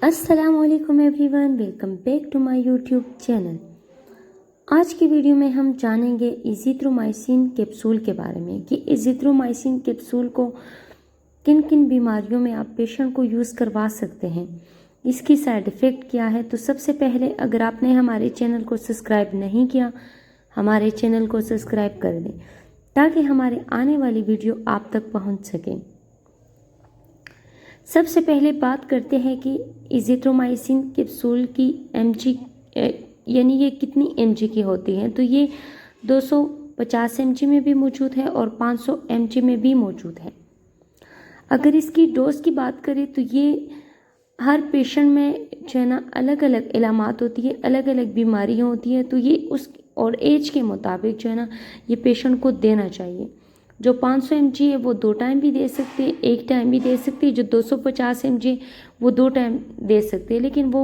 अस्सलाम वालेकुम everyone, welcome back to my YouTube channel. आज की वीडियो में हम जानेंगे एजिथ्रोमाइसिन कैप्सूल के बारे में कि एजिथ्रोमाइसिन कैप्सूल को किन किन बीमारियों में आप पेशेंट को यूज़ करवा सकते हैं, इसकी साइड इफ़ेक्ट क्या है। तो सबसे पहले अगर आपने हमारे चैनल को सब्सक्राइब नहीं किया, हमारे चैनल को सब्सक्राइब कर दें ताकि हमारे आने वाली वीडियो आप तक पहुंच सके। सबसे पहले बात करते हैं कि एजिथ्रोमाइसिन कैप्सूल की mg यानी ये कितनी mg की होती है। तो ये 250 mg में भी मौजूद है और 500 mg में भी मौजूद है। अगर इसकी डोज की बात करें तो ये हर पेशेंट में जो है ना अलग अलग इलामात होती है, अलग अलग बीमारियाँ होती हैं, तो ये उस और एज के मुताबिक जो है ना ये पेशेंट को देना चाहिए। जो 500 mg है वो 2 टाइम भी दे सकते हैं, 1 टाइम भी दे सकते हैं। जो 250 mg वो 2 टाइम दे सकते हैं, लेकिन वो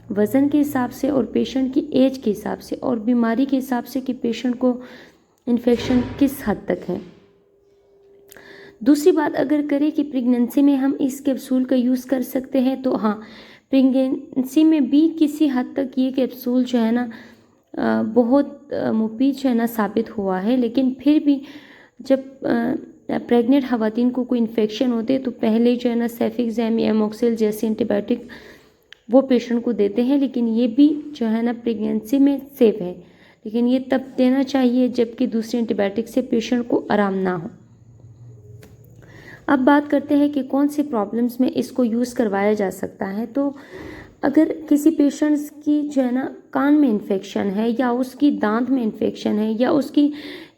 वज़न के हिसाब से और पेशेंट की एज के हिसाब से और बीमारी के हिसाब से कि पेशेंट को इन्फेक्शन किस हद तक है। दूसरी बात अगर करें कि प्रेगनेंसी में हम इस कैप्सूल का यूज़ कर सकते हैं, तो हाँ, प्रेगनेंसी में भी किसी हद तक ये कैप्सूल जो है ना बहुत मुफीद जो है ना साबित हुआ है। लेकिन फिर भी जब प्रेग्नेंट ख़वातीन को कोई इन्फेक्शन होते हैं तो पहले जो है ना सेफिक्सैम या एमोक्सिल जैसे एंटीबायोटिक वो पेशेंट को देते हैं, लेकिन ये भी जो है ना प्रेगनेंसी में सेफ़ है, लेकिन ये तब देना चाहिए जबकि दूसरे एंटीबायोटिक से पेशेंट को आराम ना हो। अब बात करते हैं कि कौन सी प्रॉब्लम्स में इसको यूज़ करवाया जा सकता है। तो अगर किसी पेशेंट्स की जो है ना कान में इन्फेक्शन है या उसकी दांत में इन्फेक्शन है या उसकी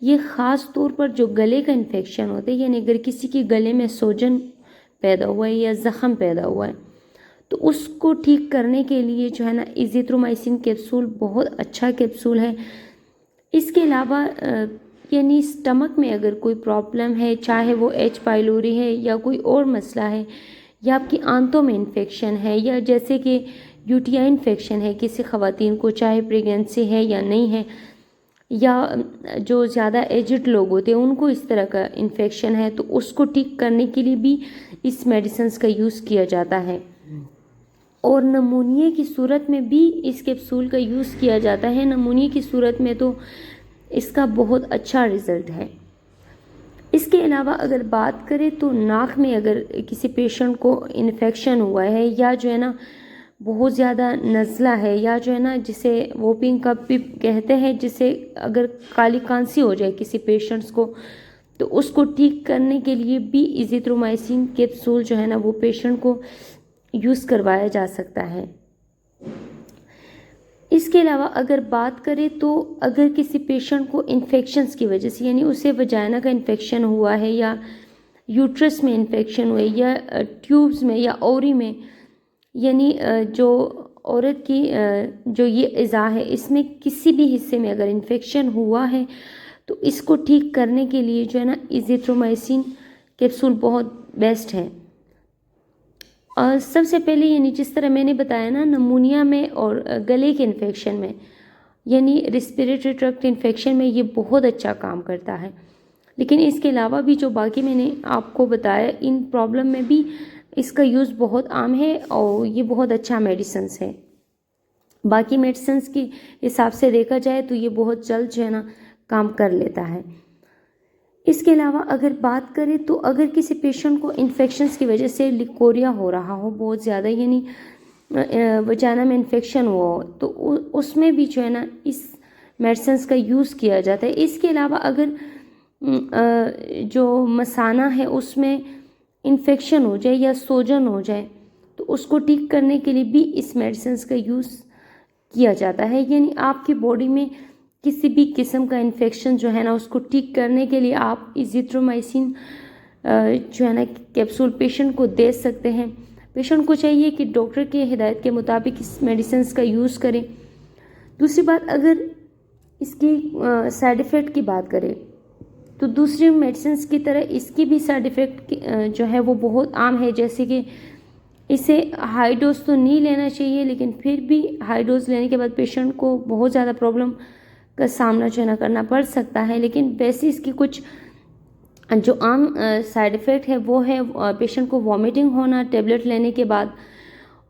ये ख़ास तौर पर जो गले का इन्फेक्शन होता है, यानी अगर किसी के गले में सोजन पैदा हुआ है या ज़ख़म पैदा हुआ है, तो उसको ठीक करने के लिए जो है ना एजिथ्रोमाइसिन कैप्सूल बहुत अच्छा कैप्सूल है। इसके अलावा यानी स्टमक में अगर कोई प्रॉब्लम है, चाहे वो एच पाइलोरी है या कोई और मसला है, या आपकी आंतों में इन्फेक्शन है, या जैसे कि यूटीआई इन्फेक्शन है किसी ख़वातीन को, चाहे प्रेगनेंसी है या नहीं है, या जो ज़्यादा एजड लोग होते हैं उनको इस तरह का इन्फेक्शन है, तो उसको ठीक करने के लिए भी इस मेडिसिन का यूज़ किया जाता है। और नमूनिया की सूरत में भी इस कैप्सूल का यूज़ किया जाता है। नमूनिया की सूरत में तो इसका बहुत अच्छा रिज़ल्ट है। इसके अलावा अगर बात करें तो नाक में अगर किसी पेशेंट को इन्फेक्शन हुआ है या जो है ना बहुत ज़्यादा नज़ला है, या जो है ना जिसे वोपिंग कफ भी कहते हैं, जिसे अगर काली कांसी हो जाए किसी पेशेंट्स को, तो उसको ठीक करने के लिए भी एजिथ्रोमाइसिन कैप्सूल जो है ना वो पेशेंट को यूज़ करवाया जा सकता है। इसके अलावा अगर बात करें तो अगर किसी पेशेंट को इन्फेक्शंस की वजह से, यानी उसे वजाइना का इन्फेक्शन हुआ है या यूट्रस में इन्फेक्शन हुआ है या ट्यूब्स में या ओवरी में, यानी जो औरत की जो ये इज़ा है इसमें किसी भी हिस्से में अगर इन्फेक्शन हुआ है, तो इसको ठीक करने के लिए जो है ना एजिथ्रोमाइसिन कैप्सूल बहुत बेस्ट है। और सबसे पहले यानी जिस तरह मैंने बताया ना, नमूनिया में और गले के इन्फेक्शन में, यानी रिस्पिरेटरी ट्रैक्ट इन्फेक्शन में ये बहुत अच्छा काम करता है। लेकिन इसके अलावा भी जो बाकी मैंने आपको बताया, इन प्रॉब्लम में भी इसका यूज़ बहुत आम है और ये बहुत अच्छा मेडिसिन है। बाकी मेडिसिन के हिसाब से देखा जाए तो ये बहुत जल्द जो है ना काम कर लेता है। इसके अलावा अगर बात करें तो अगर किसी पेशेंट को इन्फेक्शंस की वजह से लिकोरिया हो रहा हो बहुत ज़्यादा, यानी वजाइना में इन्फेक्शन हुआ हो, तो उसमें भी जो है ना इस मेडिसिन का यूज़ किया जाता है। इसके अलावा अगर जो मसाना है उसमें इन्फेक्शन हो जाए या सोजन हो जाए, तो उसको ठीक करने के लिए भी इस मेडिसिन का यूज़ किया जाता है। यानी आपकी बॉडी में किसी भी किस्म का इन्फेक्शन जो है ना उसको ठीक करने के लिए आप एजिथ्रोमाइसिन जो है ना कैप्सूल पेशेंट को दे सकते हैं। पेशेंट को चाहिए कि डॉक्टर की हिदायत के मुताबिक इस मेडिसिन का यूज़ करें। दूसरी बात, अगर इसकी साइड इफ़ेक्ट की बात करें तो दूसरी मेडिसिन की तरह इसकी भी साइड इफ़ेक्ट जो है वो बहुत आम है, जैसे कि इसे हाई डोज तो नहीं लेना चाहिए, लेकिन फिर भी हाई डोज लेने के बाद पेशेंट को बहुत ज़्यादा प्रॉब्लम का सामना जो है ना करना पड़ सकता है। लेकिन वैसे इसकी कुछ जो आम साइड इफ़ेक्ट है वो है पेशेंट को वॉमिटिंग होना टेबलेट लेने के बाद,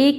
1